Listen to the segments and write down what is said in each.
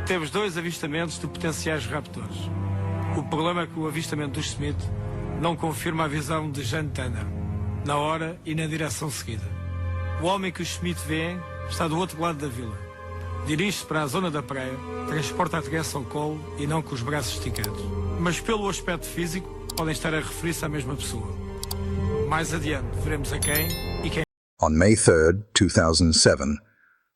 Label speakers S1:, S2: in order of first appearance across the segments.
S1: Temos dois avistamentos de potenciais raptores. O problema é que o avistamento do Smith não confirma a visão de Jane Tanner, na hora e na direção seguida. O homem que o Smith vê está do outro lado da vila. Dirige-se para a zona da praia, transporta a criança ao colo e não com os braços esticados. Mas pelo aspecto físico, podem estar a referir-se à mesma pessoa. Mais adiante, veremos a quem e quem...
S2: On May 3rd, 2007,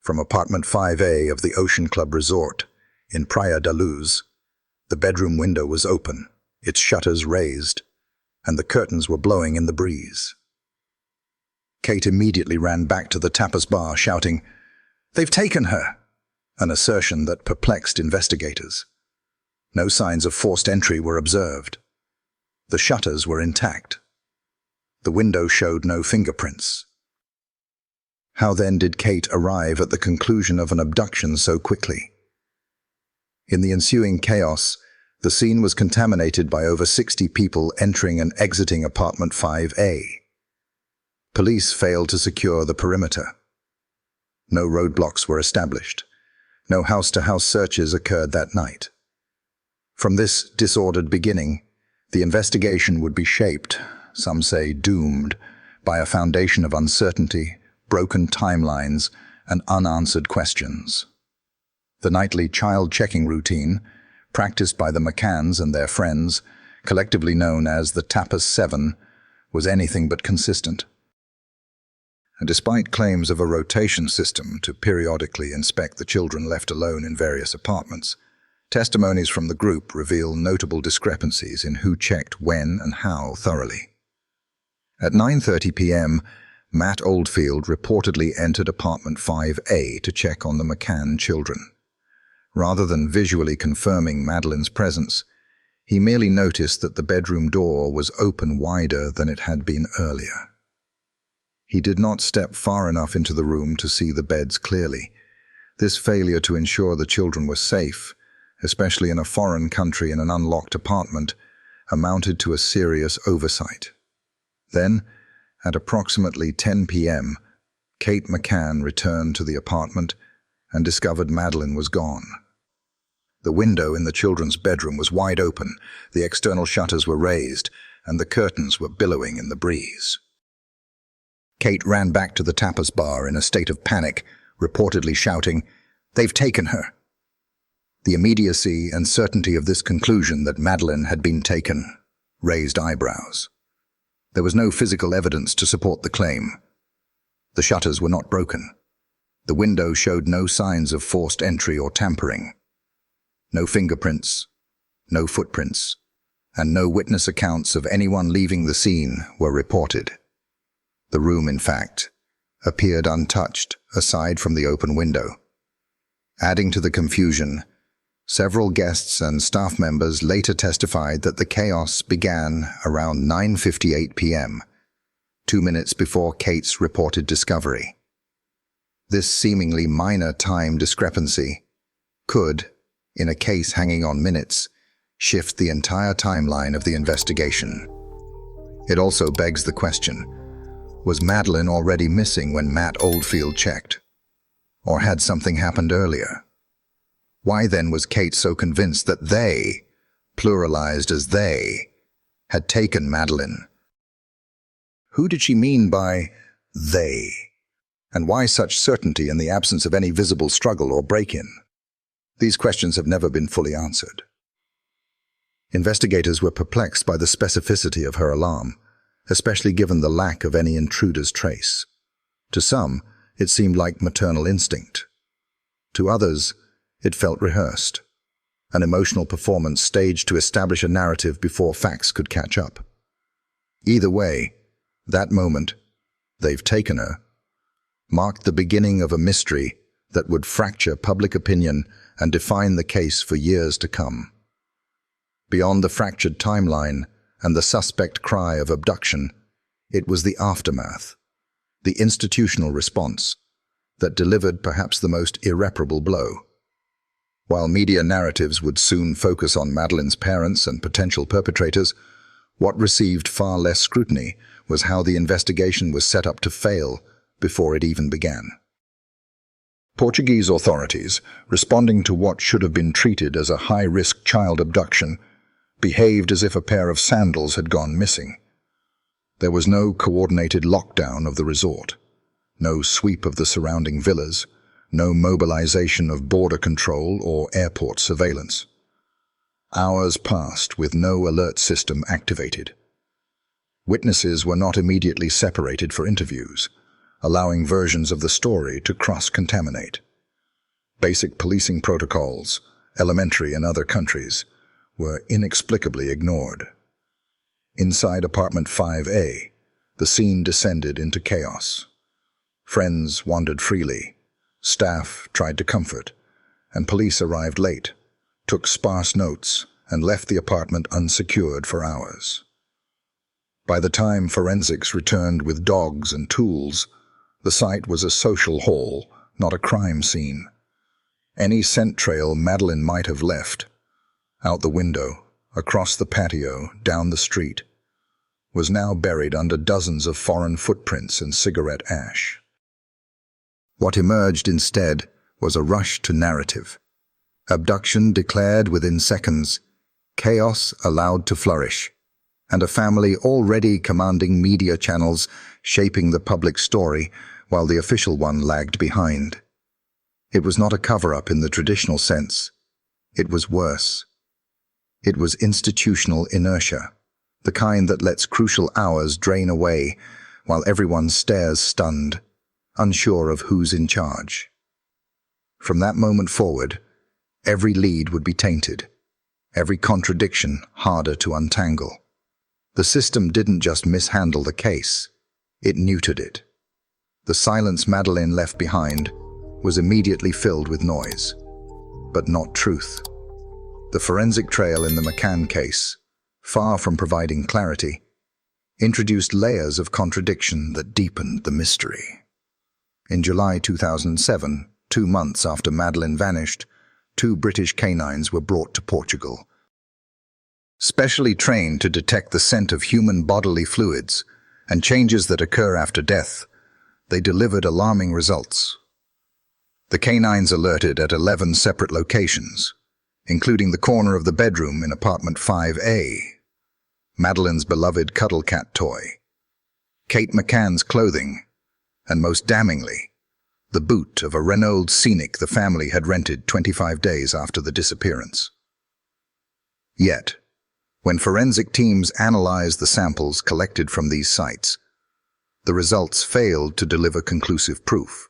S2: from apartment 5A of the Ocean Club Resort in Praia da Luz, the bedroom window was open, its shutters raised, and the curtains were blowing in the breeze. Kate immediately ran back to the tapas bar, shouting, "They've taken her!" an assertion that perplexed investigators. No signs of forced entry were observed. The shutters were intact. The window showed no fingerprints. How then did Kate arrive at the conclusion of an abduction so quickly? In the ensuing chaos, the scene was contaminated by over 60 people entering and exiting apartment 5A. Police failed to secure the perimeter. No roadblocks were established. No house-to-house searches occurred that night. From this disordered beginning, the investigation would be shaped, some say doomed, by a foundation of uncertainty, broken timelines, and unanswered questions. The nightly child-checking routine, practiced by the McCanns and their friends, collectively known as the Tapas 7, was anything but consistent. And despite claims of a rotation system to periodically inspect the children left alone in various apartments, testimonies from the group reveal notable discrepancies in who checked when and how thoroughly. At 9:30 p.m., Matt Oldfield reportedly entered apartment 5A to check on the McCann children. Rather than visually confirming Madeleine's presence, he merely noticed that the bedroom door was open wider than it had been earlier. He did not step far enough into the room to see the beds clearly. This failure to ensure the children were safe, especially in a foreign country in an unlocked apartment, amounted to a serious oversight. Then, at approximately 10 p.m., Kate McCann returned to the apartment and discovered Madeleine was gone. The window in the children's bedroom was wide open, the external shutters were raised, and the curtains were billowing in the breeze. Kate ran back to the tapas bar in a state of panic, reportedly shouting, "They've taken her!" The immediacy and certainty of this conclusion that Madeleine had been taken raised eyebrows. There was no physical evidence to support the claim. The shutters were not broken. The window showed no signs of forced entry or tampering. No fingerprints, no footprints, and no witness accounts of anyone leaving the scene were reported. The room, in fact, appeared untouched aside from the open window. Adding to the confusion, several guests and staff members later testified that the chaos began around 9:58 p.m., 2 minutes before Kate's reported discovery. This seemingly minor time discrepancy could, in a case hanging on minutes, shift the entire timeline of the investigation. It also begs the question, was Madeleine already missing when Matt Oldfield checked? Or had something happened earlier? Why then was Kate so convinced that they, pluralized as they, had taken Madeleine? Who did she mean by they? And why such certainty in the absence of any visible struggle or break-in? These questions have never been fully answered. Investigators were perplexed by the specificity of her alarm, especially given the lack of any intruder's trace. To some, it seemed like maternal instinct. To others, it felt rehearsed, an emotional performance staged to establish a narrative before facts could catch up. Either way, that moment, "They've taken her," marked the beginning of a mystery that would fracture public opinion and define the case for years to come. Beyond the fractured timeline and the suspect cry of abduction, it was the aftermath, the institutional response, that delivered perhaps the most irreparable blow. While media narratives would soon focus on Madeleine's parents and potential perpetrators, what received far less scrutiny was how the investigation was set up to fail before it even began. Portuguese authorities, responding to what should have been treated as a high-risk child abduction, behaved as if a pair of sandals had gone missing. There was no coordinated lockdown of the resort, no sweep of the surrounding villas, no mobilization of border control or airport surveillance. Hours passed with no alert system activated. Witnesses were not immediately separated for interviews, allowing versions of the story to cross-contaminate. Basic policing protocols, elementary in other countries, were inexplicably ignored. Inside apartment 5A, the scene descended into chaos. Friends wandered freely, staff tried to comfort, and police arrived late, took sparse notes, and left the apartment unsecured for hours. By the time forensics returned with dogs and tools, the site was a social hall, not a crime scene. Any scent trail Madeleine might have left, out the window, across the patio, down the street, was now buried under dozens of foreign footprints and cigarette ash. What emerged instead was a rush to narrative. Abduction declared within seconds, chaos allowed to flourish, and a family already commanding media channels shaping the public story while the official one lagged behind. It was not a cover-up in the traditional sense. It was worse. It was institutional inertia, the kind that lets crucial hours drain away while everyone stares stunned, unsure of who's in charge. From that moment forward, every lead would be tainted, every contradiction harder to untangle. The system didn't just mishandle the case, it neutered it. The silence Madeleine left behind was immediately filled with noise, but not truth. The forensic trail in the McCann case, far from providing clarity, introduced layers of contradiction that deepened the mystery. In July 2007, 2 months after Madeleine vanished, 2 British canines were brought to Portugal. Specially trained to detect the scent of human bodily fluids and changes that occur after death, they delivered alarming results. The canines alerted at 11 separate locations, including the corner of the bedroom in apartment 5A, Madeleine's beloved cuddle cat toy, Kate McCann's clothing, and most damningly, the boot of a Renault Scenic the family had rented 25 days after the disappearance. Yet, when forensic teams analyzed the samples collected from these sites, the results failed to deliver conclusive proof.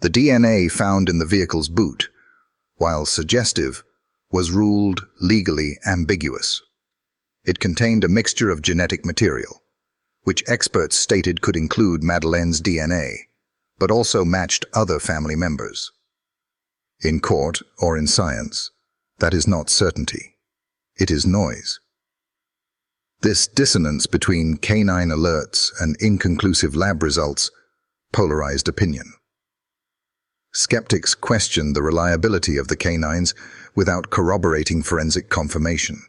S2: The DNA found in the vehicle's boot, while suggestive, was ruled legally ambiguous. It contained a mixture of genetic material, which experts stated could include Madeleine's DNA, but also matched other family members. In court or in science, that is not certainty. It is noise. This dissonance between canine alerts and inconclusive lab results polarized opinion. Skeptics questioned the reliability of the canines without corroborating forensic confirmation.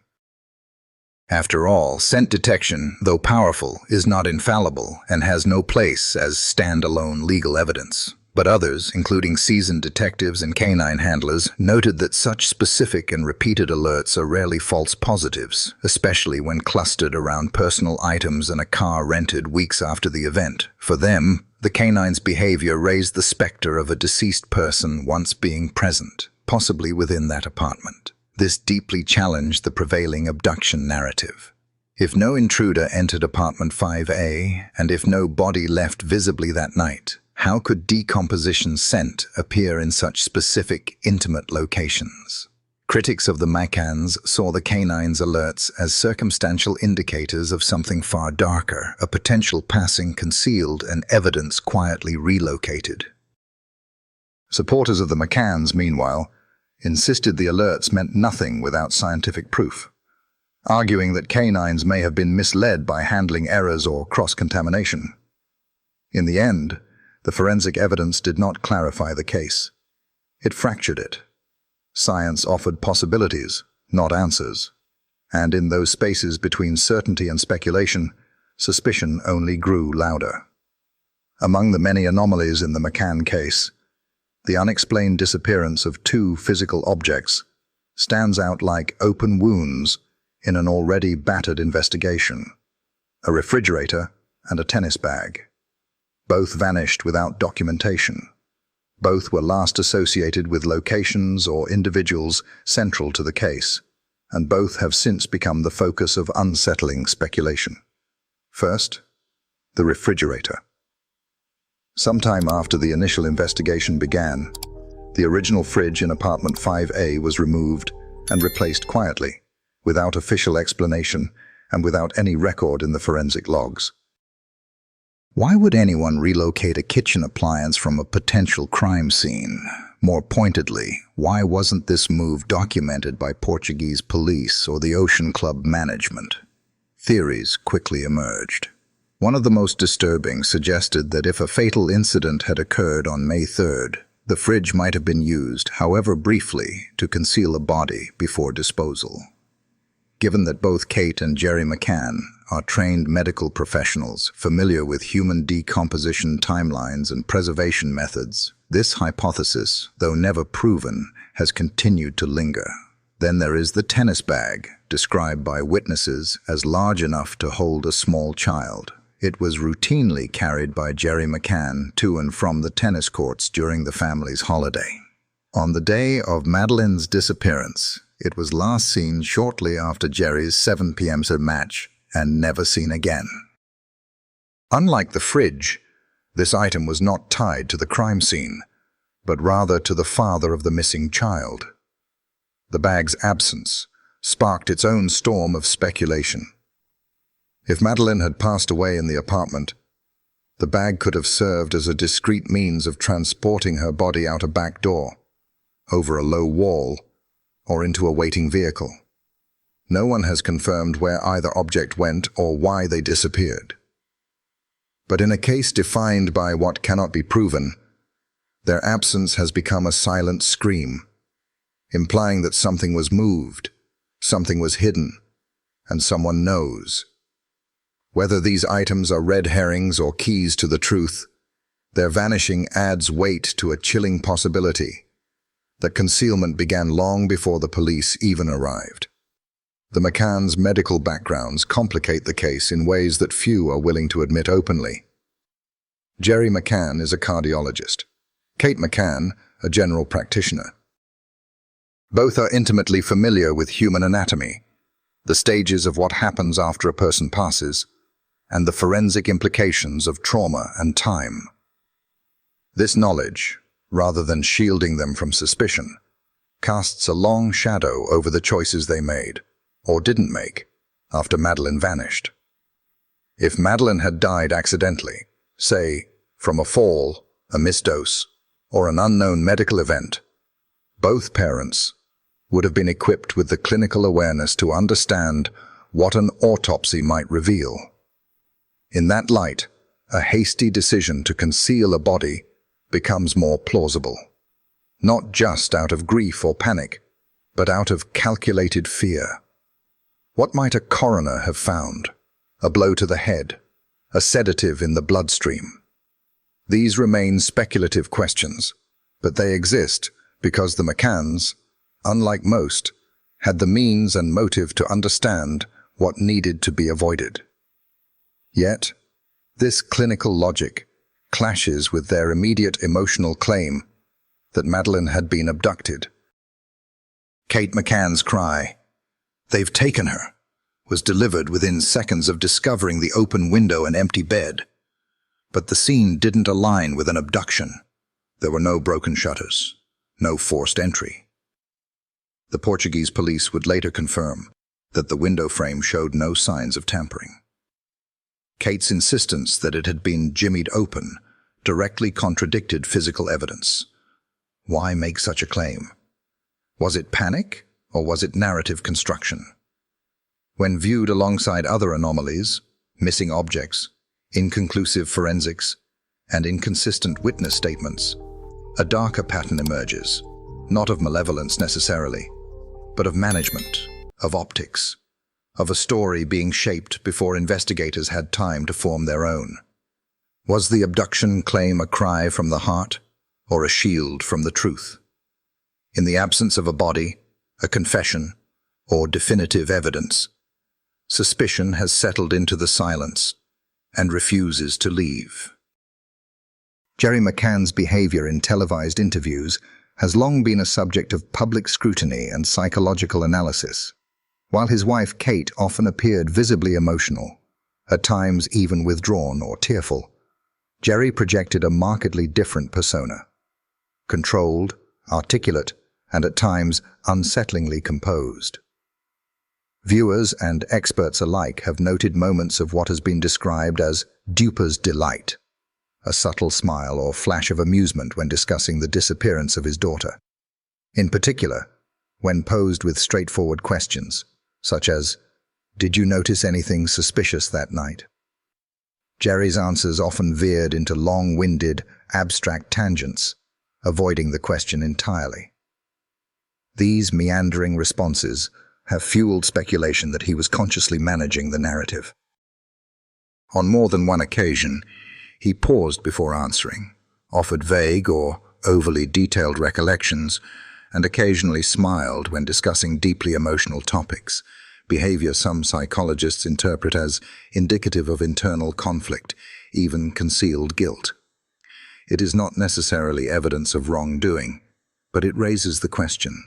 S2: After all, scent detection, though powerful, is not infallible and has no place as standalone legal evidence. But others, including seasoned detectives and canine handlers, noted that such specific and repeated alerts are rarely false positives, especially when clustered around personal items and a car rented weeks after the event. For them, the canine's behavior raised the specter of a deceased person once being present, possibly within that apartment. This deeply challenged the prevailing abduction narrative. If no intruder entered apartment 5A, and if no body left visibly that night, how could decomposition scent appear in such specific, intimate locations? Critics of the McCanns saw the canines' alerts as circumstantial indicators of something far darker, a potential passing concealed and evidence quietly relocated. Supporters of the McCanns, meanwhile, insisted the alerts meant nothing without scientific proof, arguing that canines may have been misled by handling errors or cross-contamination. In the end, the forensic evidence did not clarify the case. It fractured it. Science offered possibilities, not answers. And in those spaces between certainty and speculation, suspicion only grew louder. Among the many anomalies in the McCann case, The unexplained disappearance of two physical objects stands out like open wounds in an already battered investigation. A refrigerator and a tennis bag. Both vanished without documentation. Both were last associated with locations or individuals central to the case, and both have since become the focus of unsettling speculation. First, the refrigerator. Sometime after the initial investigation began, the original fridge in apartment 5A was removed and replaced quietly, without official explanation and without any record in the forensic logs. Why would anyone relocate a kitchen appliance from a potential crime scene? More pointedly, why wasn't this move documented by Portuguese police or the Ocean Club management? Theories quickly emerged. One of the most disturbing suggested that if a fatal incident had occurred on May 3rd, the fridge might have been used, however briefly, to conceal a body before disposal. Given that both Kate and Gerry McCann are trained medical professionals familiar with human decomposition timelines and preservation methods, this hypothesis, though never proven, has continued to linger. Then there is the tennis bag, described by witnesses as large enough to hold a small child. It was routinely carried by Gerry McCann to and from the tennis courts during the family's holiday. On the day of Madeleine's disappearance, it was last seen shortly after Gerry's 7 p.m. match and never seen again. Unlike the fridge, this item was not tied to the crime scene, but rather to the father of the missing child. The bag's absence sparked its own storm of speculation. If Madeleine had passed away in the apartment, the bag could have served as a discreet means of transporting her body out a back door, over a low wall, or into a waiting vehicle. No one has confirmed where either object went or why they disappeared. But in a case defined by what cannot be proven, their absence has become a silent scream, implying that something was moved, something was hidden, and someone knows. Whether these items are red herrings or keys to the truth, their vanishing adds weight to a chilling possibility that concealment began long before the police even arrived. The McCann's medical backgrounds complicate the case in ways that few are willing to admit openly. Gerry McCann is a cardiologist. Kate McCann, a general practitioner. Both are intimately familiar with human anatomy, the stages of what happens after a person passes, and the forensic implications of trauma and time. This knowledge, rather than shielding them from suspicion, casts a long shadow over the choices they made, or didn't make, after Madeleine vanished. If Madeleine had died accidentally, say, from a fall, a misdose, or an unknown medical event, both parents would have been equipped with the clinical awareness to understand what an autopsy might reveal. In that light, a hasty decision to conceal a body becomes more plausible, not just out of grief or panic, but out of calculated fear. What might a coroner have found? A blow to the head, a sedative in the bloodstream? These remain speculative questions, but they exist because the McCanns, unlike most, had the means and motive to understand what needed to be avoided. Yet, this clinical logic clashes with their immediate emotional claim that Madeleine had been abducted. Kate McCann's cry, "They've taken her," was delivered within seconds of discovering the open window and empty bed. But the scene didn't align with an abduction. There were no broken shutters, no forced entry. The Portuguese police would later confirm that the window frame showed no signs of tampering. Kate's insistence that it had been jimmied open directly contradicted physical evidence. Why make such a claim? Was it panic, or was it narrative construction? When viewed alongside other anomalies, missing objects, inconclusive forensics, and inconsistent witness statements, a darker pattern emerges, not of malevolence necessarily, but of management, of optics, of a story being shaped before investigators had time to form their own. Was the abduction claim a cry from the heart, or a shield from the truth. In the absence of a body, a confession, or definitive evidence, suspicion has settled into the silence and refuses to leave. Gerry McCann's behavior in televised interviews has long been a subject of public scrutiny and psychological analysis. While his wife Kate often appeared visibly emotional, at times even withdrawn or tearful, Gerry projected a markedly different persona. Controlled, articulate, and at times unsettlingly composed. Viewers and experts alike have noted moments of what has been described as duper's delight, a subtle smile or flash of amusement when discussing the disappearance of his daughter. In particular, when posed with straightforward questions, such as, "Did you notice anything suspicious that night?" Gerry's answers often veered into long-winded, abstract tangents, avoiding the question entirely. These meandering responses have fueled speculation that he was consciously managing the narrative. On more than one occasion, he paused before answering, offered vague or overly detailed recollections, and occasionally smiled when discussing deeply emotional topics, behavior some psychologists interpret as indicative of internal conflict, even concealed guilt. It is not necessarily evidence of wrongdoing, but it raises the question: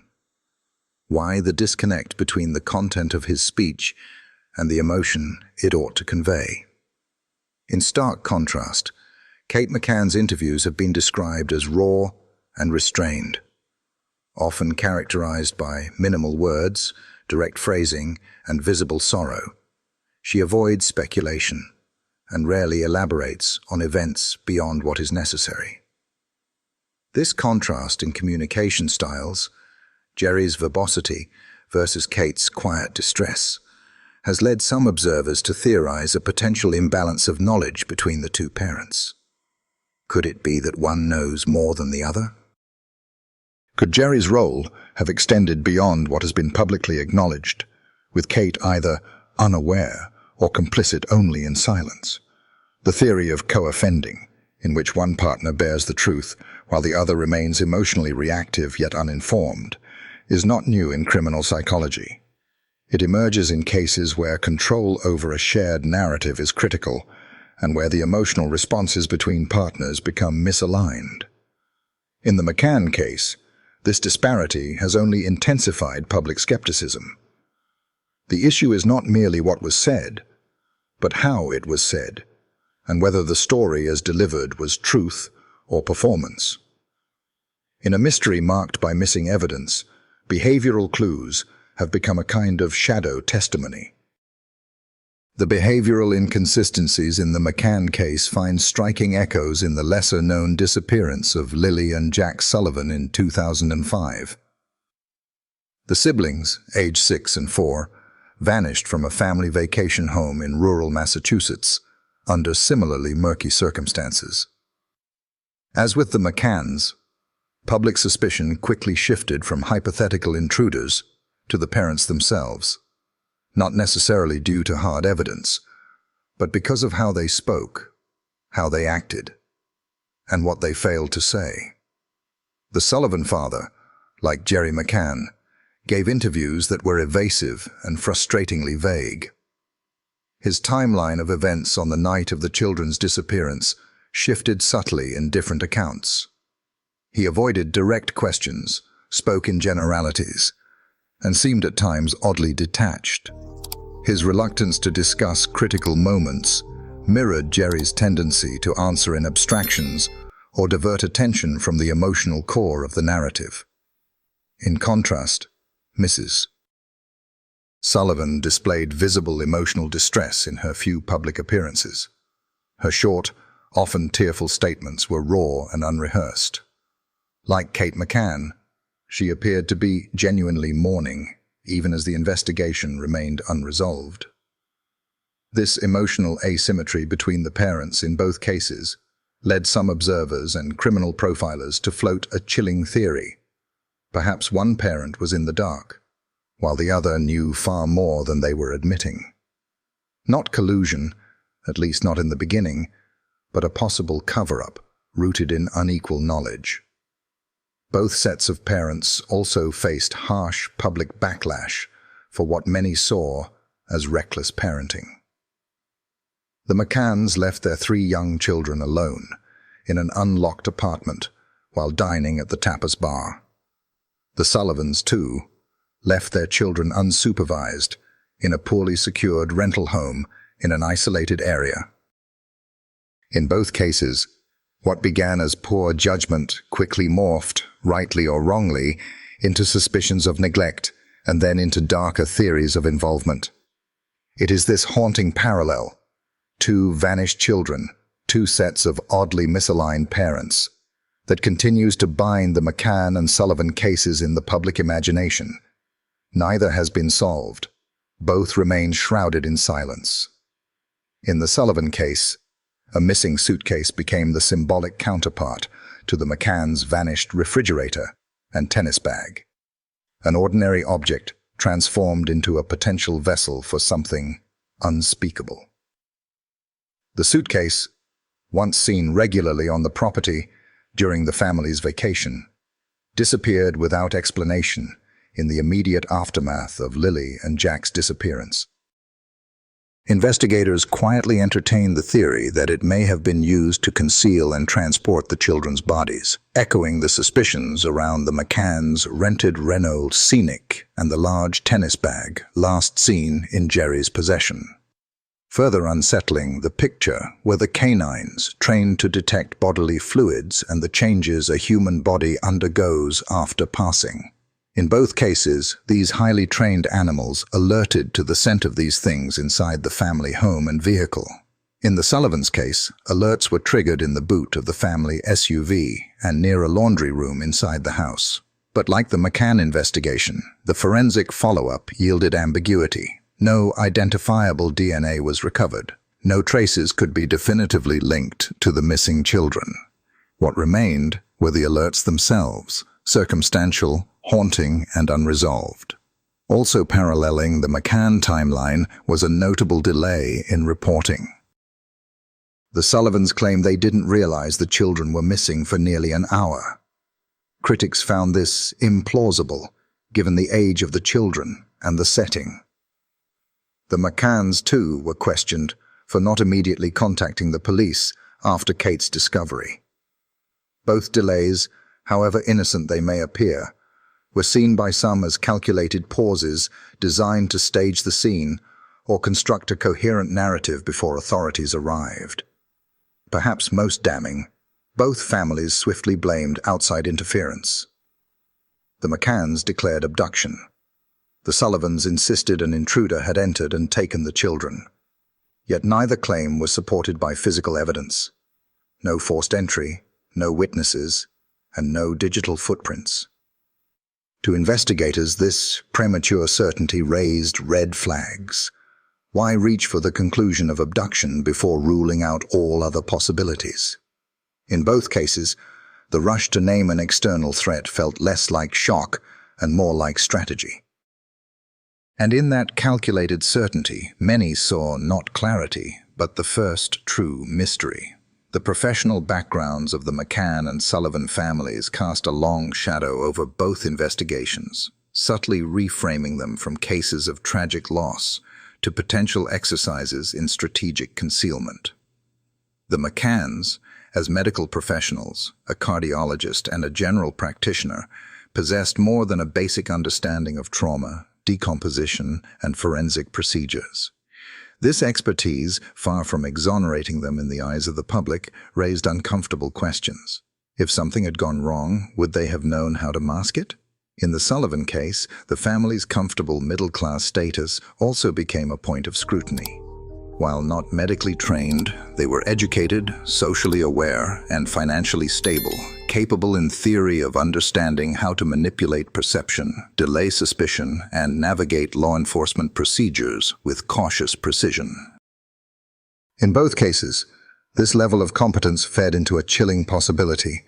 S2: why the disconnect between the content of his speech and the emotion it ought to convey? In stark contrast, Kate McCann's interviews have been described as raw and restrained, often characterized by minimal words, direct phrasing, and visible sorrow. She avoids speculation and rarely elaborates on events beyond what is necessary. This contrast in communication styles, Gerry's verbosity versus Kate's quiet distress, has led some observers to theorize a potential imbalance of knowledge between the two parents. Could it be that one knows more than the other? Could Gerry's role have extended beyond what has been publicly acknowledged, with Kate either unaware or complicit only in silence? The theory of co-offending, in which one partner bears the truth while the other remains emotionally reactive yet uninformed, is not new in criminal psychology. It emerges in cases where control over a shared narrative is critical and where the emotional responses between partners become misaligned. In the McCann case, this disparity has only intensified public skepticism. The issue is not merely what was said, but how it was said, and whether the story as delivered was truth or performance. In a mystery marked by missing evidence, behavioral clues have become a kind of shadow testimony. The behavioral inconsistencies in the McCann case find striking echoes in the lesser-known disappearance of Lily and Jack Sullivan in 2005. The siblings, aged 6 and 4, vanished from a family vacation home in rural Massachusetts under similarly murky circumstances. As with the McCanns, public suspicion quickly shifted from hypothetical intruders to the parents themselves, not necessarily due to hard evidence, but because of how they spoke, how they acted, and what they failed to say. The Sullivan father, like Gerry McCann, gave interviews that were evasive and frustratingly vague. His timeline of events on the night of the children's disappearance shifted subtly in different accounts. He avoided direct questions, spoke in generalities, and seemed at times oddly detached. His reluctance to discuss critical moments mirrored Gerry's tendency to answer in abstractions or divert attention from the emotional core of the narrative. In contrast, Mrs. Sullivan displayed visible emotional distress in her few public appearances. Her short, often tearful statements were raw and unrehearsed. Like Kate McCann, she appeared to be genuinely mourning, even as the investigation remained unresolved. This emotional asymmetry between the parents in both cases led some observers and criminal profilers to float a chilling theory. Perhaps one parent was in the dark, while the other knew far more than they were admitting. Not collusion, at least not in the beginning, but a possible cover-up rooted in unequal knowledge. Both sets of parents also faced harsh public backlash for what many saw as reckless parenting. The McCanns left their 3 young children alone in an unlocked apartment while dining at the tapas bar. The Sullivans, too, left their children unsupervised in a poorly secured rental home in an isolated area. In both cases, what began as poor judgment quickly morphed, rightly or wrongly, into suspicions of neglect and then into darker theories of involvement. It is this haunting parallel, 2 vanished children, 2 sets of oddly misaligned parents, that continues to bind the McCann and Sullivan cases in the public imagination. Neither has been solved. Both remain shrouded in silence. In the Sullivan case, a missing suitcase became the symbolic counterpart to the McCann's vanished refrigerator and tennis bag. An ordinary object transformed into a potential vessel for something unspeakable. The suitcase, once seen regularly on the property during the family's vacation, disappeared without explanation in the immediate aftermath of Lily and Jack's disappearance. Investigators quietly entertained the theory that it may have been used to conceal and transport the children's bodies, echoing the suspicions around the McCann's rented Renault Scenic and the large tennis bag last seen in Gerry's possession. Further unsettling, the picture were the canines trained to detect bodily fluids and the changes a human body undergoes after passing. In both cases, these highly trained animals alerted to the scent of these things inside the family home and vehicle. In the Sullivans' case, alerts were triggered in the boot of the family SUV and near a laundry room inside the house. But like the McCann investigation, the forensic follow-up yielded ambiguity. No identifiable DNA was recovered. No traces could be definitively linked to the missing children. What remained were the alerts themselves, circumstantial, haunting, and unresolved. Also paralleling the McCann timeline was a notable delay in reporting. The Sullivans claimed they didn't realize the children were missing for nearly an hour. Critics found this implausible, given the age of the children and the setting. The McCanns, too, were questioned for not immediately contacting the police after Kate's discovery. Both delays, however innocent they may appear, were seen by some as calculated pauses designed to stage the scene or construct a coherent narrative before authorities arrived. Perhaps most damning, both families swiftly blamed outside interference. The McCanns declared abduction. The Sullivans insisted an intruder had entered and taken the children. Yet neither claim was supported by physical evidence. No forced entry, no witnesses, and no digital footprints. To investigators, this premature certainty raised red flags. Why reach for the conclusion of abduction before ruling out all other possibilities? In both cases, the rush to name an external threat felt less like shock and more like strategy. And in that calculated certainty, many saw not clarity, but the first true mystery. The professional backgrounds of the McCann and Sullivan families cast a long shadow over both investigations, subtly reframing them from cases of tragic loss to potential exercises in strategic concealment. The McCanns, as medical professionals, a cardiologist and a general practitioner, possessed more than a basic understanding of trauma, decomposition, and forensic procedures. This expertise, far from exonerating them in the eyes of the public, raised uncomfortable questions. If something had gone wrong, would they have known how to mask it? In the Sullivan case, the family's comfortable middle-class status also became a point of scrutiny. While not medically trained, they were educated, socially aware, and financially stable, capable in theory of understanding how to manipulate perception, delay suspicion, and navigate law enforcement procedures with cautious precision. In both cases, this level of competence fed into a chilling possibility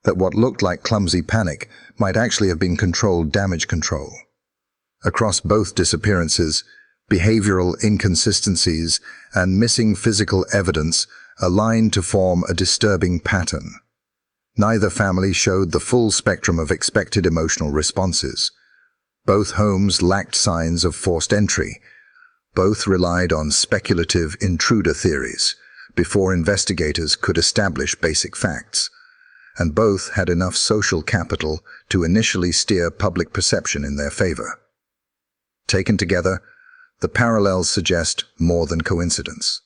S2: that what looked like clumsy panic might actually have been controlled damage control. Across both disappearances, behavioral inconsistencies and missing physical evidence aligned to form a disturbing pattern. Neither family showed the full spectrum of expected emotional responses. Both homes lacked signs of forced entry. Both relied on speculative intruder theories before investigators could establish basic facts. And both had enough social capital to initially steer public perception in their favor. Taken together, the parallels suggest more than coincidence.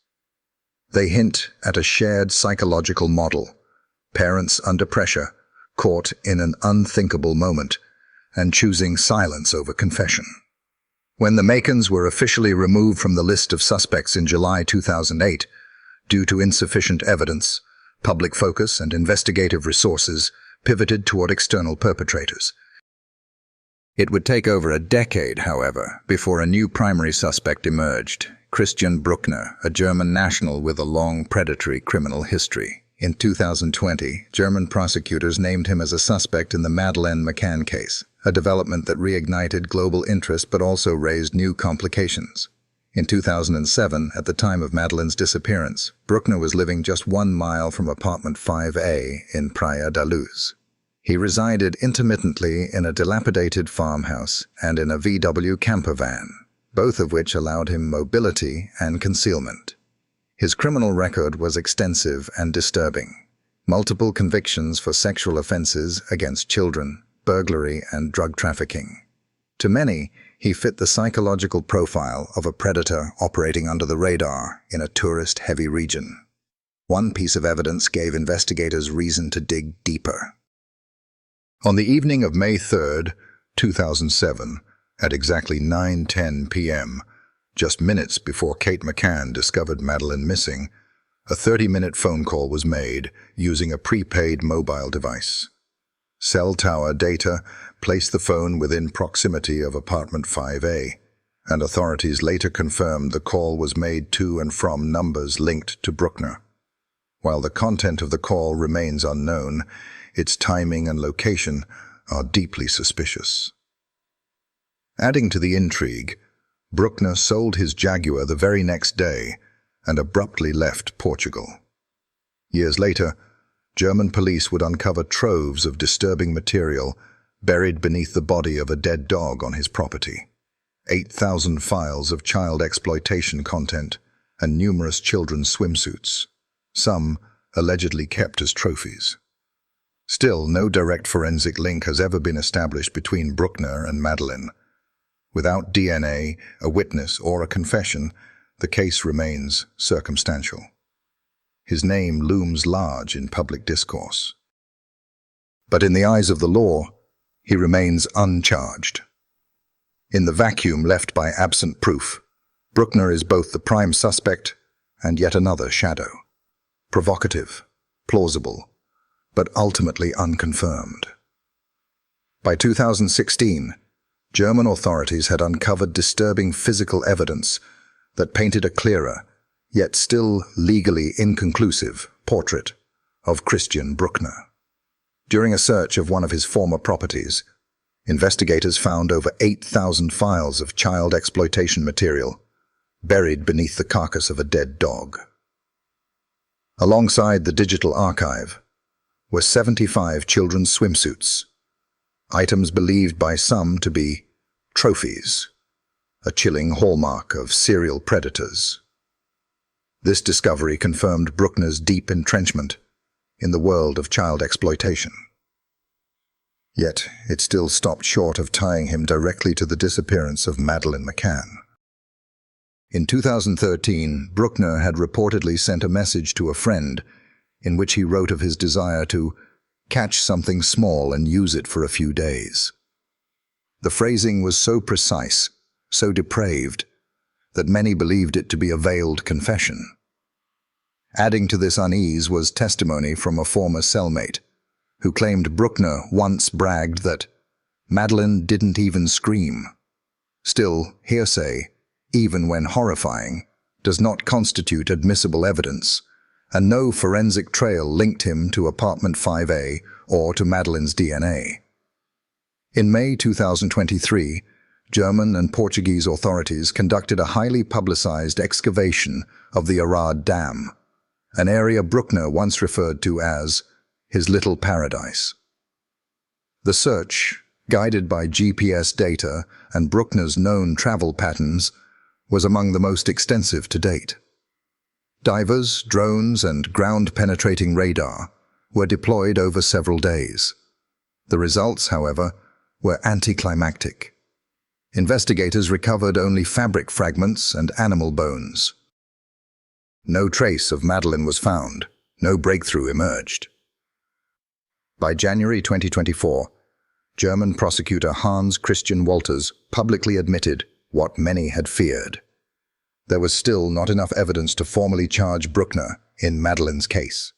S2: They hint at a shared psychological model: parents under pressure, caught in an unthinkable moment, and choosing silence over confession. When the McCanns were officially removed from the list of suspects in July 2008, due to insufficient evidence, public focus and investigative resources pivoted toward external perpetrators. It would take over a decade, however, before a new primary suspect emerged: Christian Bruckner, a German national with a long predatory criminal history. In 2020, German prosecutors named him as a suspect in the Madeleine McCann case, a development that reignited global interest but also raised new complications. In 2007, at the time of Madeleine's disappearance, Bruckner was living just 1 mile from apartment 5A in Praia da Luz. He resided intermittently in a dilapidated farmhouse and in a VW camper van, both of which allowed him mobility and concealment. His criminal record was extensive and disturbing: multiple convictions for sexual offenses against children, burglary, and drug trafficking. To many, he fit the psychological profile of a predator operating under the radar in a tourist-heavy region. One piece of evidence gave investigators reason to dig deeper. On the evening of May 3, 2007, at exactly 9:10 p.m., just minutes before Kate McCann discovered Madeleine missing, a 30-minute phone call was made using a prepaid mobile device. Cell tower data placed the phone within proximity of apartment 5A, and authorities later confirmed the call was made to and from numbers linked to Bruckner. While the content of the call remains unknown, its timing and location are deeply suspicious. Adding to the intrigue, Bruckner sold his Jaguar the very next day and abruptly left Portugal. Years later, German police would uncover troves of disturbing material buried beneath the body of a dead dog on his property: 8,000 files of child exploitation content and numerous children's swimsuits, some allegedly kept as trophies. Still, no direct forensic link has ever been established between Bruckner and Madeleine. Without DNA, a witness, or a confession, the case remains circumstantial. His name looms large in public discourse. But in the eyes of the law, he remains uncharged. In the vacuum left by absent proof, Bruckner is both the prime suspect and yet another shadow: provocative, plausible, but ultimately unconfirmed. By 2016, German authorities had uncovered disturbing physical evidence that painted a clearer, yet still legally inconclusive, portrait of Christian Bruckner. During a search of one of his former properties, investigators found over 8,000 files of child exploitation material buried beneath the carcass of a dead dog. Alongside the digital archive were 75 children's swimsuits, items believed by some to be trophies, a chilling hallmark of serial predators. This discovery confirmed Bruckner's deep entrenchment in the world of child exploitation. Yet, it still stopped short of tying him directly to the disappearance of Madeleine McCann. In 2013, Bruckner had reportedly sent a message to a friend in which he wrote of his desire to catch something small and use it for a few days. The phrasing was so precise, so depraved, that many believed it to be a veiled confession. Adding to this unease was testimony from a former cellmate, who claimed Bruckner once bragged that Madeleine didn't even scream. Still, hearsay, even when horrifying, does not constitute admissible evidence, and no forensic trail linked him to apartment 5A or to Madeleine's DNA. In May 2023, German and Portuguese authorities conducted a highly publicized excavation of the Arad Dam, an area Bruckner once referred to as his little paradise. The search, guided by GPS data and Bruckner's known travel patterns, was among the most extensive to date. Divers, drones, and ground-penetrating radar were deployed over several days. The results, however, were anticlimactic. Investigators recovered only fabric fragments and animal bones. No trace of Madeleine was found. No breakthrough emerged. By January 2024, German prosecutor Hans Christian Wolters publicly admitted what many had feared. There was still not enough evidence to formally charge Bruckner in Madeleine's case.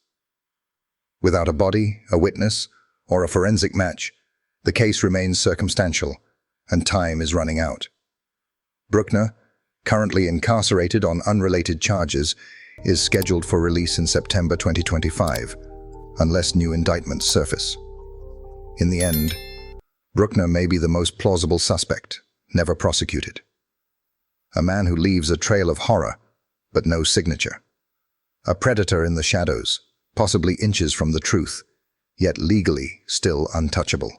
S2: Without a body, a witness, or a forensic match, the case remains circumstantial, and time is running out. Bruckner, currently incarcerated on unrelated charges, is scheduled for release in September 2025, unless new indictments surface. In the end, Bruckner may be the most plausible suspect, never prosecuted. A man who leaves a trail of horror, but no signature. A predator in the shadows, possibly inches from the truth, yet legally still untouchable.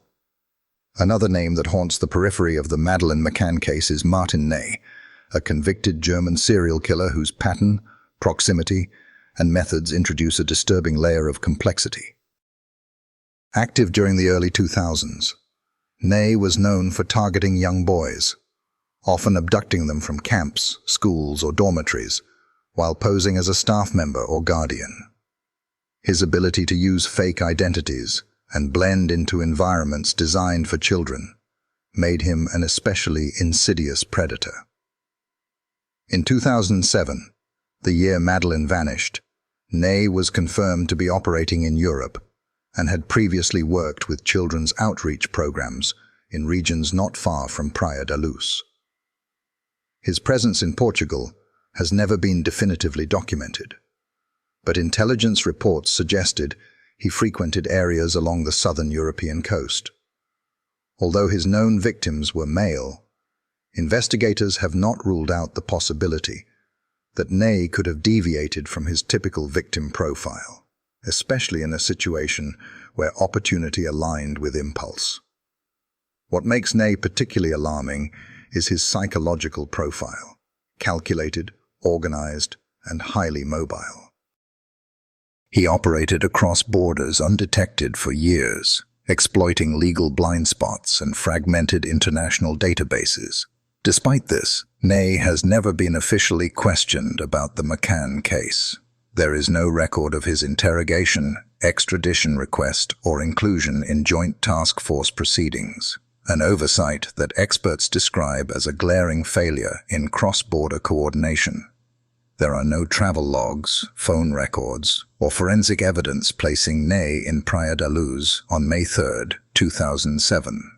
S2: Another name that haunts the periphery of the Madeleine McCann case is Martin Ney, a convicted German serial killer whose pattern, proximity, and methods introduce a disturbing layer of complexity. Active during the early 2000s, Ney was known for targeting young boys, often abducting them from camps, schools, or dormitories, while posing as a staff member or guardian. His ability to use fake identities and blend into environments designed for children made him an especially insidious predator. In 2007, the year Madeleine vanished, Ney was confirmed to be operating in Europe and had previously worked with children's outreach programs in regions not far from Praia da Luz. His presence in Portugal has never been definitively documented, but intelligence reports suggested he frequented areas along the southern European coast. Although his known victims were male, investigators have not ruled out the possibility that Ney could have deviated from his typical victim profile, especially in a situation where opportunity aligned with impulse. What makes Ney particularly alarming is his psychological profile, calculated, organized, and highly mobile. He operated across borders undetected for years, exploiting legal blind spots and fragmented international databases. Despite this, Ney has never been officially questioned about the McCann case. There is no record of his interrogation, extradition request, or inclusion in joint task force proceedings, an oversight that experts describe as a glaring failure in cross-border coordination. There are no travel logs, phone records, or forensic evidence placing Ney in Praia da Luz on May 3, 2007.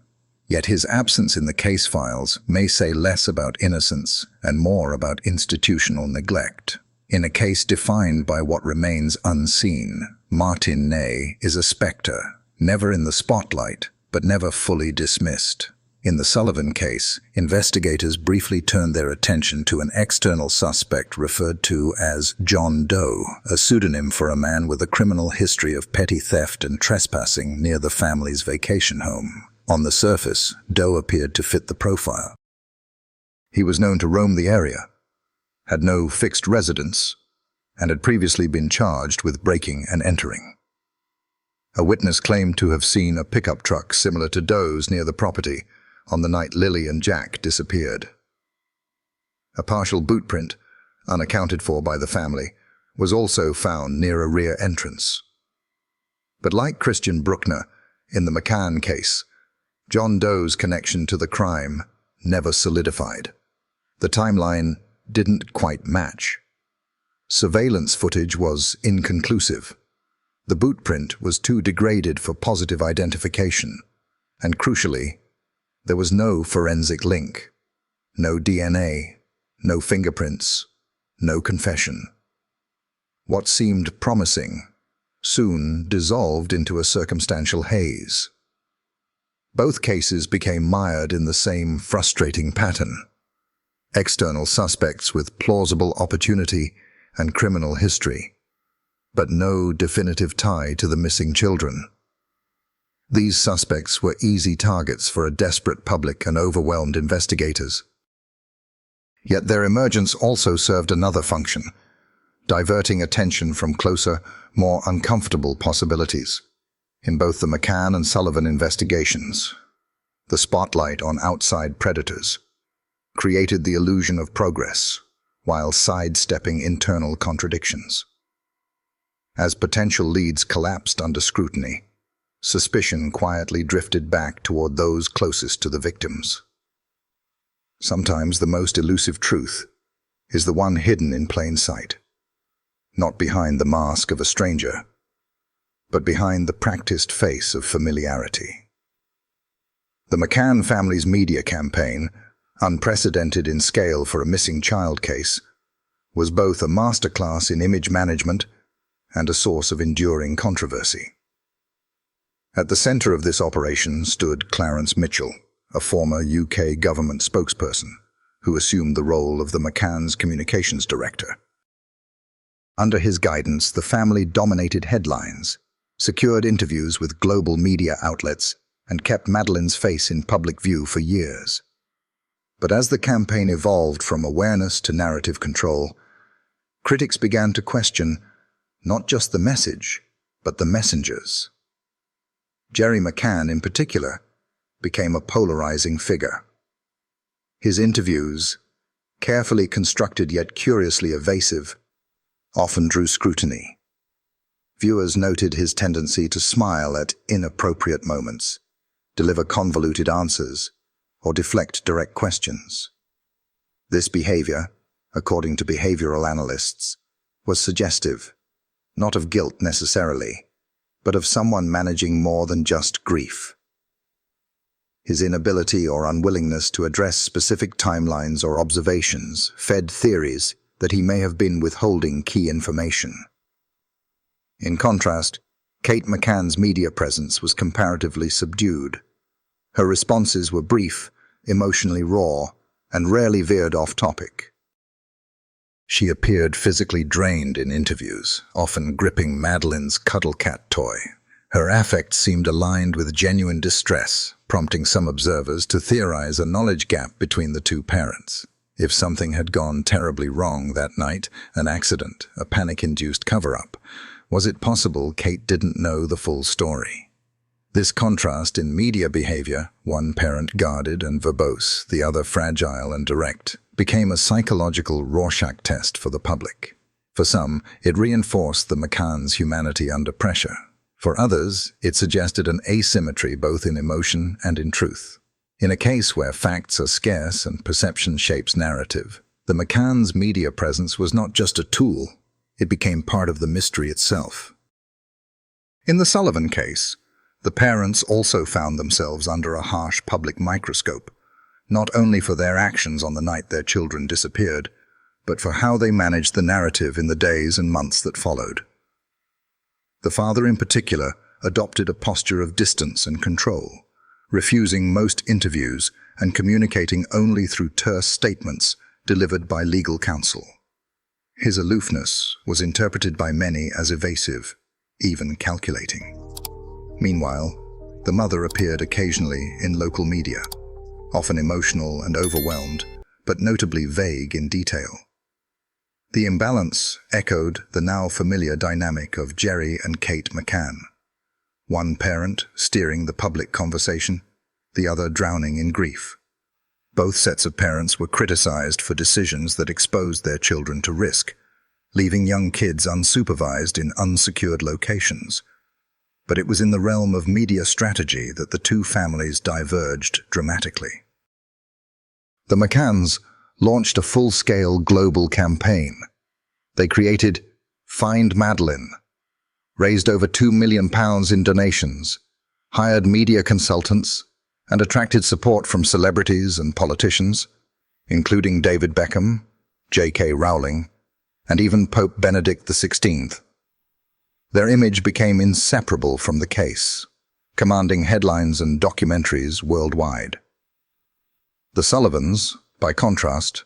S2: Yet his absence in the case files may say less about innocence and more about institutional neglect. In a case defined by what remains unseen, Martin Ney is a specter, never in the spotlight, but never fully dismissed. In the Sullivan case, investigators briefly turned their attention to an external suspect referred to as John Doe, a pseudonym for a man with a criminal history of petty theft and trespassing near the family's vacation home. On the surface, Doe appeared to fit the profile. He was known to roam the area, had no fixed residence, and had previously been charged with breaking and entering. A witness claimed to have seen a pickup truck similar to Doe's near the property on the night Lily and Jack disappeared. A partial boot print, unaccounted for by the family, was also found near a rear entrance. But like Christian Bruckner in the McCann case, John Doe's connection to the crime never solidified. The timeline didn't quite match. Surveillance footage was inconclusive. The boot print was too degraded for positive identification, and crucially, there was no forensic link, no DNA, no fingerprints, no confession. What seemed promising soon dissolved into a circumstantial haze. Both cases became mired in the same frustrating pattern. External suspects with plausible opportunity and criminal history, but no definitive tie to the missing children. These suspects were easy targets for a desperate public and overwhelmed investigators. Yet their emergence also served another function, diverting attention from closer, more uncomfortable possibilities. In both the McCann and Sullivan investigations, the spotlight on outside predators created the illusion of progress while sidestepping internal contradictions. As potential leads collapsed under scrutiny, suspicion quietly drifted back toward those closest to the victims. Sometimes the most elusive truth is the one hidden in plain sight, not behind the mask of a stranger, but behind the practiced face of familiarity. The McCann family's media campaign, unprecedented in scale for a missing child case, was both a masterclass in image management and a source of enduring controversy. At the center of this operation stood Clarence Mitchell, a former UK government spokesperson who assumed the role of the McCann's communications director. Under his guidance, the family dominated headlines, secured interviews with global media outlets, and kept Madeleine's face in public view for years. But as the campaign evolved from awareness to narrative control, critics began to question not just the message, but the messengers. Gerry McCann, in particular, became a polarizing figure. His interviews, carefully constructed yet curiously evasive, often drew scrutiny. Viewers noted his tendency to smile at inappropriate moments, deliver convoluted answers, or deflect direct questions. This behavior, according to behavioral analysts, was suggestive, not of guilt necessarily, but of someone managing more than just grief. His inability or unwillingness to address specific timelines or observations fed theories that he may have been withholding key information. In contrast, Kate McCann's media presence was comparatively subdued. Her responses were brief, emotionally raw, and rarely veered off topic. She appeared physically drained in interviews, often gripping Madeleine's cuddle cat toy. Her affect seemed aligned with genuine distress, prompting some observers to theorize a knowledge gap between the two parents. If something had gone terribly wrong that night, an accident, a panic-induced cover-up, was it possible Kate didn't know the full story? This contrast in media behavior, one parent guarded and verbose, the other fragile and direct, became a psychological Rorschach test for the public. For some, it reinforced the McCann's humanity under pressure. For others, it suggested an asymmetry both in emotion and in truth. In a case where facts are scarce and perception shapes narrative, the McCann's media presence was not just a tool, it became part of the mystery itself. In the Sullivan case, the parents also found themselves under a harsh public microscope, not only for their actions on the night their children disappeared, but for how they managed the narrative in the days and months that followed. The father in particular adopted a posture of distance and control, refusing most interviews and communicating only through terse statements delivered by legal counsel. His aloofness was interpreted by many as evasive, even calculating. Meanwhile, the mother appeared occasionally in local media, often emotional and overwhelmed, but notably vague in detail. The imbalance echoed the now familiar dynamic of Gerry and Kate McCann, one parent steering the public conversation, the other drowning in grief. Both sets of parents were criticized for decisions that exposed their children to risk, leaving young kids unsupervised in unsecured locations. But it was in the realm of media strategy that the two families diverged dramatically. The McCanns launched a full-scale global campaign. They created Find Madeleine, raised over £2 million in donations, hired media consultants, and attracted support from celebrities and politicians, including David Beckham, J.K. Rowling, and even Pope Benedict XVI. Their image became inseparable from the case, commanding headlines and documentaries worldwide. The Sullivans, by contrast,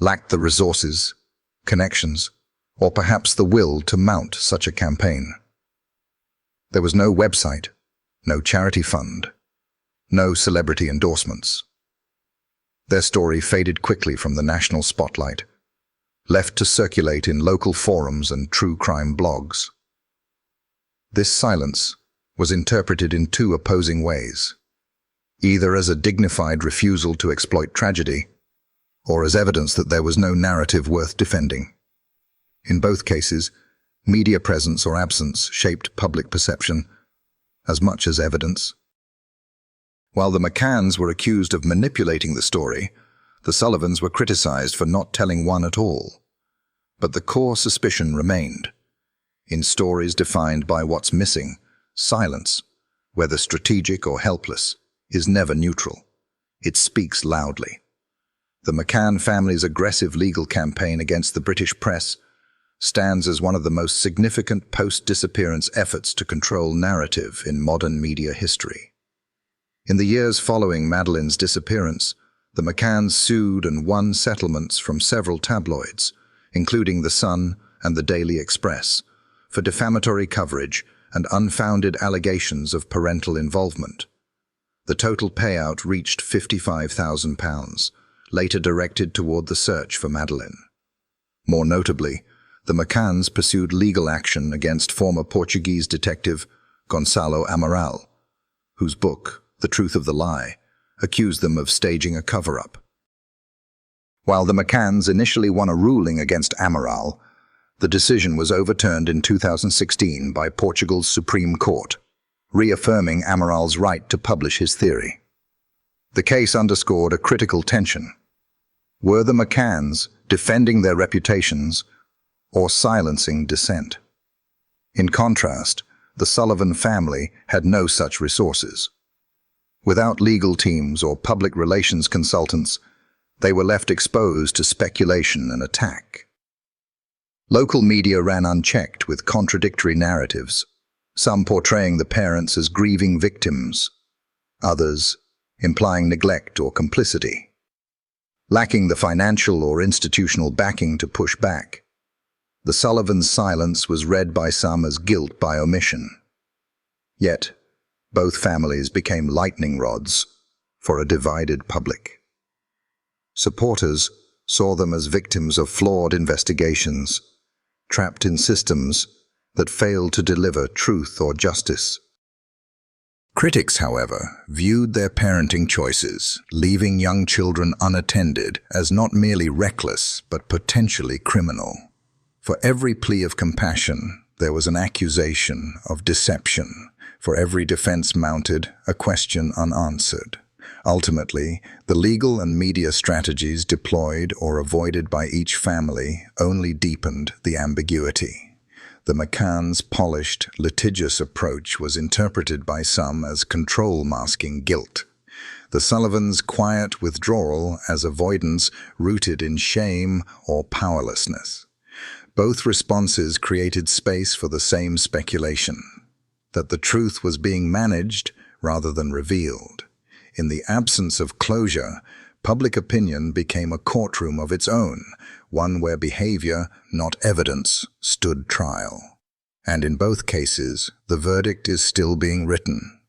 S2: lacked the resources, connections, or perhaps the will to mount such a campaign. There was no website, no charity fund, no celebrity endorsements. Their story faded quickly from the national spotlight, left to circulate in local forums and true crime blogs. This silence was interpreted in two opposing ways, either as a dignified refusal to exploit tragedy, or as evidence that there was no narrative worth defending. In both cases, media presence or absence shaped public perception as much as evidence. While the McCanns were accused of manipulating the story, the Sullivans were criticized for not telling one at all. But the core suspicion remained. In stories defined by what's missing, silence, whether strategic or helpless, is never neutral. It speaks loudly. The McCann family's aggressive legal campaign against the British press stands as one of the most significant post-disappearance efforts to control narrative in modern media history. In the years following Madeleine's disappearance, the McCanns sued and won settlements from several tabloids, including The Sun and the Daily Express, for defamatory coverage and unfounded allegations of parental involvement. The total payout reached £55,000, later directed toward the search for Madeleine. More notably, the McCanns pursued legal action against former Portuguese detective Gonçalo Amaral, whose book, The Truth of the Lie, accused them of staging a cover-up. While the McCanns initially won a ruling against Amaral, the decision was overturned in 2016 by Portugal's Supreme Court, reaffirming Amaral's right to publish his theory. The case underscored a critical tension. Were the McCanns defending their reputations or silencing dissent? In contrast, the Sullivan family had no such resources. Without legal teams or public relations consultants, they were left exposed to speculation and attack. Local media ran unchecked with contradictory narratives, some portraying the parents as grieving victims, others implying neglect or complicity. Lacking the financial or institutional backing to push back, the Sullivans' silence was read by some as guilt by omission. Yet, both families became lightning rods for a divided public. Supporters saw them as victims of flawed investigations, trapped in systems that failed to deliver truth or justice. Critics, however, viewed their parenting choices, leaving young children unattended, as not merely reckless but potentially criminal. For every plea of compassion, there was an accusation of deception. For every defense mounted, a question unanswered. Ultimately, the legal and media strategies deployed or avoided by each family only deepened the ambiguity. The McCanns' polished, litigious approach was interpreted by some as control masking guilt. The Sullivans' quiet withdrawal as avoidance rooted in shame or powerlessness. Both responses created space for the same speculation, that the truth was being managed rather than revealed. In the absence of closure, public opinion became a courtroom of its own, one where behavior, not evidence, stood trial. And in both cases, the verdict is still being written.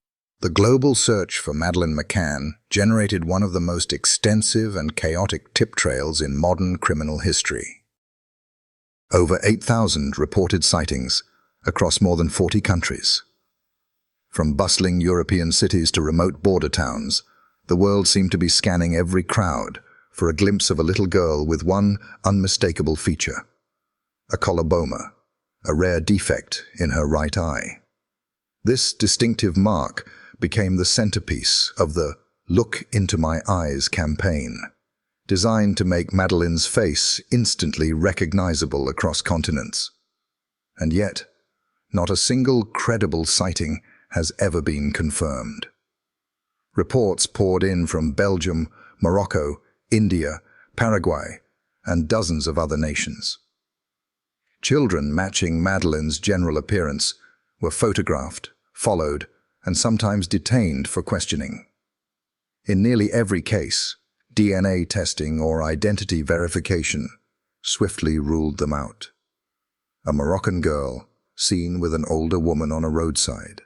S2: The global search for Madeleine McCann generated one of the most extensive and chaotic tip trails in modern criminal history. Over 8,000 reported sightings across more than 40 countries. From bustling European cities to remote border towns, the world seemed to be scanning every crowd for a glimpse of a little girl with one unmistakable feature: a coloboma, a rare defect in her right eye. This distinctive mark became the centerpiece of the "Look Into My Eyes" campaign, designed to make Madeleine's face instantly recognizable across continents. And yet, not a single credible sighting has ever been confirmed. Reports poured in from Belgium, Morocco, India, Paraguay, and dozens of other nations. Children matching Madeleine's general appearance were photographed, followed, and sometimes detained for questioning. In nearly every case, DNA testing or identity verification swiftly ruled them out. a Moroccan girl seen with an older woman on a roadside,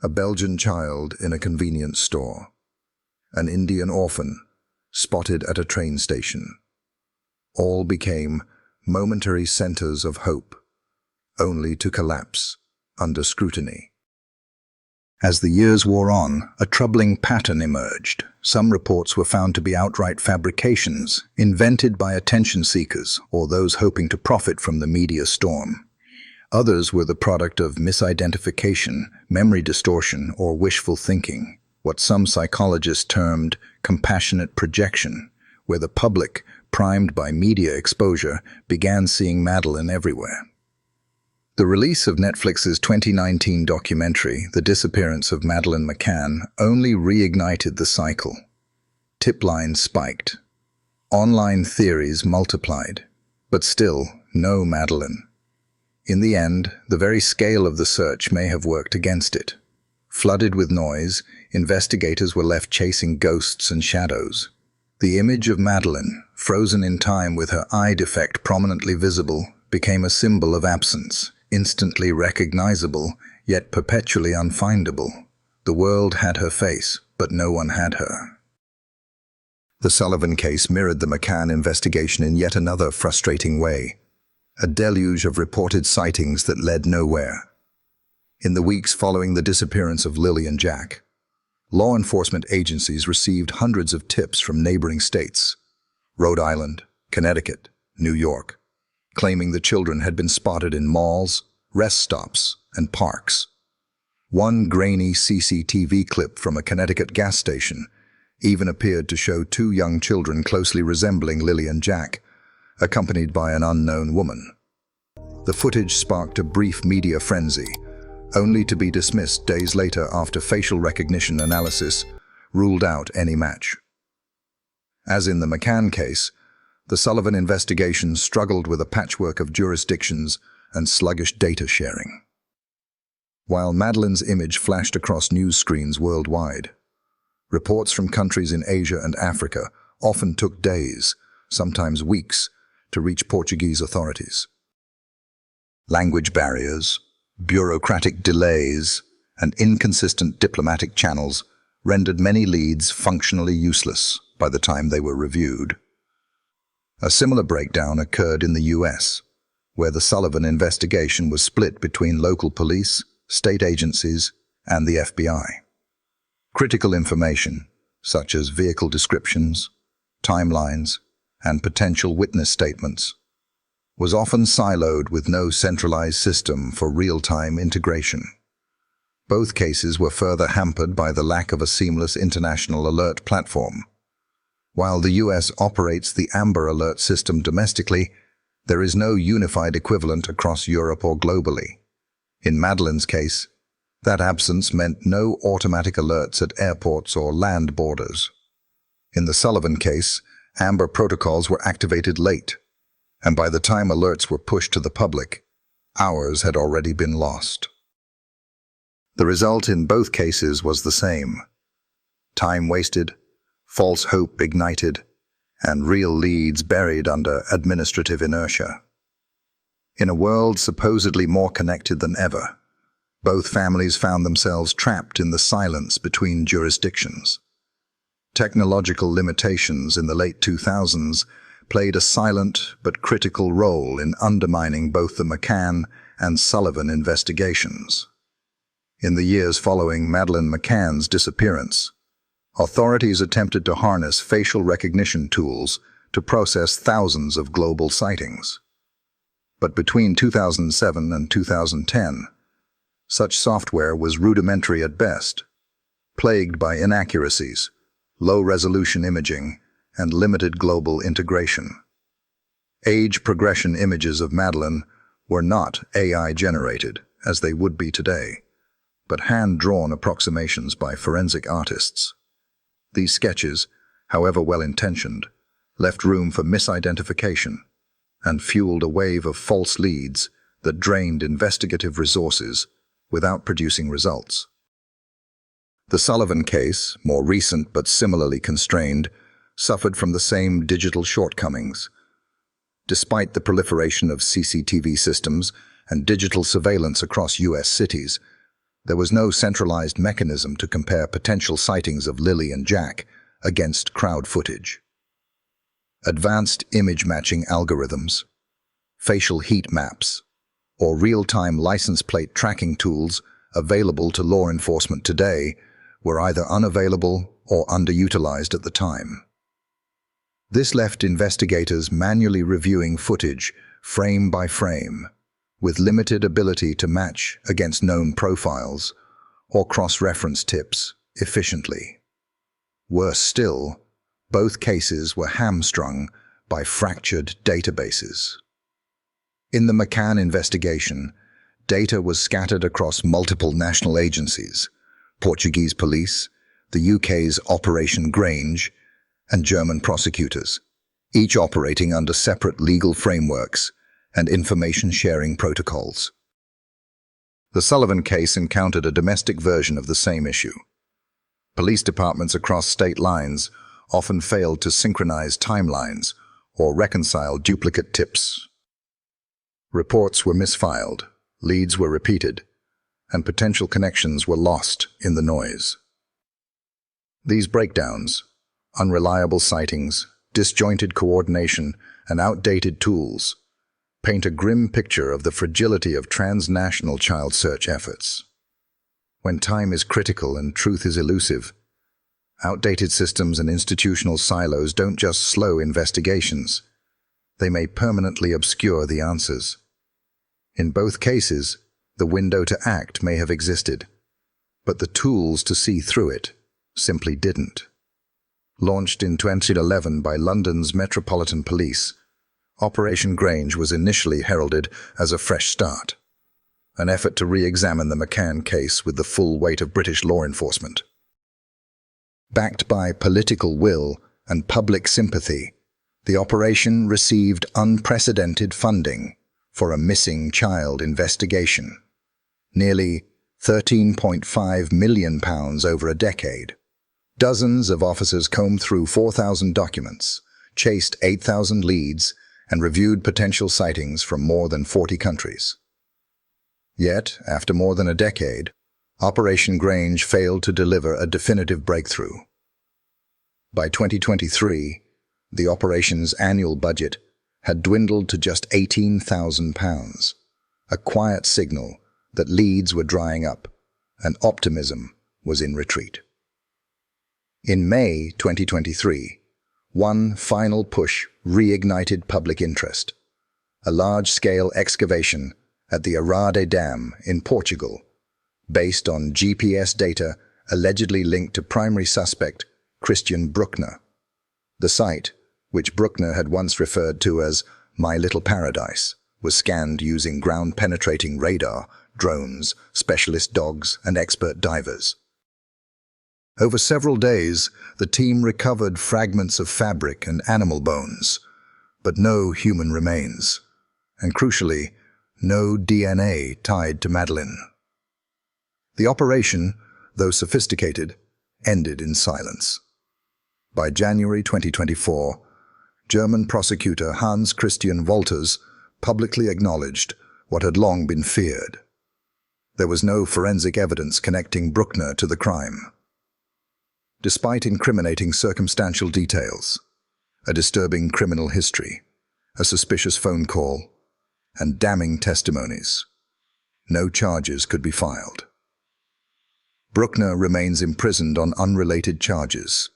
S2: a Belgian child in a convenience store, an Indian orphan spotted at a train station. All became momentary centers of hope, only to collapse under scrutiny. As the years wore on, a troubling pattern emerged. Some reports were found to be outright fabrications, invented by attention seekers or those hoping to profit from the media storm. Others were the product of misidentification, memory distortion, or wishful thinking, what some psychologists termed compassionate projection, where the public, primed by media exposure, began seeing Madeleine everywhere. The release of Netflix's 2019 documentary, The Disappearance of Madeleine McCann, only reignited the cycle. Tip lines spiked. Online theories multiplied. But still, no Madeleine. In the end, the very scale of the search may have worked against it. Flooded with noise, investigators were left chasing ghosts and shadows. The image of Madeleine, frozen in time with her eye defect prominently visible, became a symbol of absence, instantly recognizable, yet perpetually unfindable. The world had her face, but no one had her. The Sullivan case mirrored the McCann investigation in yet another frustrating way. A deluge of reported sightings that led nowhere. In the weeks following the disappearance of Lily and Jack, law enforcement agencies received hundreds of tips from neighboring states, Rhode Island, Connecticut, New York, claiming the children had been spotted in malls, rest stops, and parks. One grainy CCTV clip from a Connecticut gas station even appeared to show two young children closely resembling Lily and Jack, accompanied by an unknown woman. The footage sparked a brief media frenzy, only to be dismissed days later after facial recognition analysis ruled out any match. As in the McCann case, the Sullivan investigation struggled with a patchwork of jurisdictions and sluggish data sharing. While Madeleine's image flashed across news screens worldwide, reports from countries in Asia and Africa often took days, sometimes weeks, to reach Portuguese authorities. Language barriers, bureaucratic delays, and inconsistent diplomatic channels rendered many leads functionally useless by the time they were reviewed. A similar breakdown occurred in the US, where the Sullivan investigation was split between local police, state agencies, and the FBI. Critical information, such as vehicle descriptions, timelines, and potential witness statements, was often siloed with no centralized system for real-time integration. Both cases were further hampered by the lack of a seamless international alert platform. While the US operates the Amber Alert system domestically, there is no unified equivalent across Europe or globally. In Madeleine's case, that absence meant no automatic alerts at airports or land borders. In the Sullivan case, Amber protocols were activated late, and by the time alerts were pushed to the public, hours had already been lost. The result in both cases was the same: time wasted, false hope ignited, and real leads buried under administrative inertia. In a world supposedly more connected than ever, both families found themselves trapped in the silence between jurisdictions. Technological limitations in the late 2000s played a silent but critical role in undermining both the McCann and Sullivan investigations. In the years following Madeleine McCann's disappearance, authorities attempted to harness facial recognition tools to process thousands of global sightings. But between 2007 and 2010, such software was rudimentary at best, plagued by inaccuracies, low-resolution imaging, and limited global integration. Age progression images of Madeleine were not AI-generated, as they would be today, but hand-drawn approximations by forensic artists. These sketches, however well-intentioned, left room for misidentification and fueled a wave of false leads that drained investigative resources without producing results. The Sullivan case, more recent but similarly constrained, suffered from the same digital shortcomings. Despite the proliferation of CCTV systems and digital surveillance across U.S. cities, there was no centralized mechanism to compare potential sightings of Lily and Jack against crowd footage. Advanced image matching algorithms, facial heat maps, or real-time license plate tracking tools available to law enforcement today were either unavailable or underutilized at the time. This left investigators manually reviewing footage frame by frame, with limited ability to match against known profiles or cross-reference tips efficiently. Worse still, both cases were hamstrung by fractured databases. In the McCann investigation, data was scattered across multiple national agencies, Portuguese police, the UK's Operation Grange, and German prosecutors, each operating under separate legal frameworks and information-sharing protocols. The Sullivan case encountered a domestic version of the same issue. Police departments across state lines often failed to synchronize timelines or reconcile duplicate tips. Reports were misfiled, leads were repeated, and potential connections were lost in the noise. These breakdowns, unreliable sightings, disjointed coordination, and outdated tools paint a grim picture of the fragility of transnational child search efforts. When time is critical and truth is elusive, outdated systems and institutional silos don't just slow investigations, they may permanently obscure the answers. In both cases, the window to act may have existed, but the tools to see through it simply didn't. Launched in 2011 by London's Metropolitan Police, Operation Grange was initially heralded as a fresh start, an effort to re-examine the McCann case with the full weight of British law enforcement. Backed by political will and public sympathy, the operation received unprecedented funding for a missing child investigation, nearly £13.5 million over a decade. Dozens of officers combed through 4,000 documents, chased 8,000 leads, and reviewed potential sightings from more than 40 countries. Yet, after more than a decade, Operation Grange failed to deliver a definitive breakthrough. By 2023, the operation's annual budget had dwindled to just £18,000, a quiet signal that leads were drying up and optimism was in retreat. In May 2023, one final push reignited public interest. A large-scale excavation at the Arade Dam in Portugal, based on GPS data allegedly linked to primary suspect Christian Bruckner. The site, which Bruckner had once referred to as My Little Paradise, was scanned using ground-penetrating radar, drones, specialist dogs, and expert divers. Over several days, the team recovered fragments of fabric and animal bones, but no human remains, and crucially, no DNA tied to Madeleine. The operation, though sophisticated, ended in silence. By January 2024, German prosecutor Hans Christian Wolters publicly acknowledged what had long been feared. There was no forensic evidence connecting Bruckner to the crime. Despite incriminating circumstantial details, a disturbing criminal history, a suspicious phone call, and damning testimonies, no charges could be filed. Bruckner remains imprisoned on unrelated charges,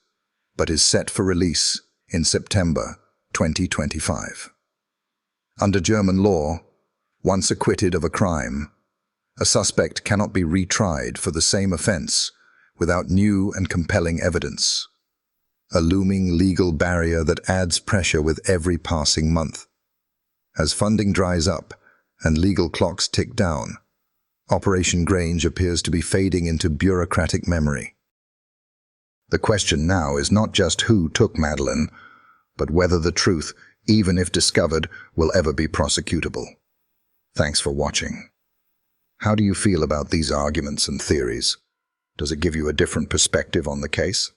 S2: but is set for release in September 2025. Under German law, once acquitted of a crime, a suspect cannot be retried for the same offense without new and compelling evidence, a looming legal barrier that adds pressure with every passing month. As funding dries up and legal clocks tick down, Operation Grange appears to be fading into bureaucratic memory. The question now is not just who took Madeleine, but whether the truth, even if discovered, will ever be prosecutable. Thanks for watching. How do you feel about these arguments and theories? Does it give you a different perspective on the case?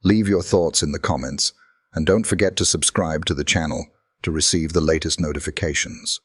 S2: Leave your thoughts in the comments, and don't forget to subscribe to the channel to receive the latest notifications.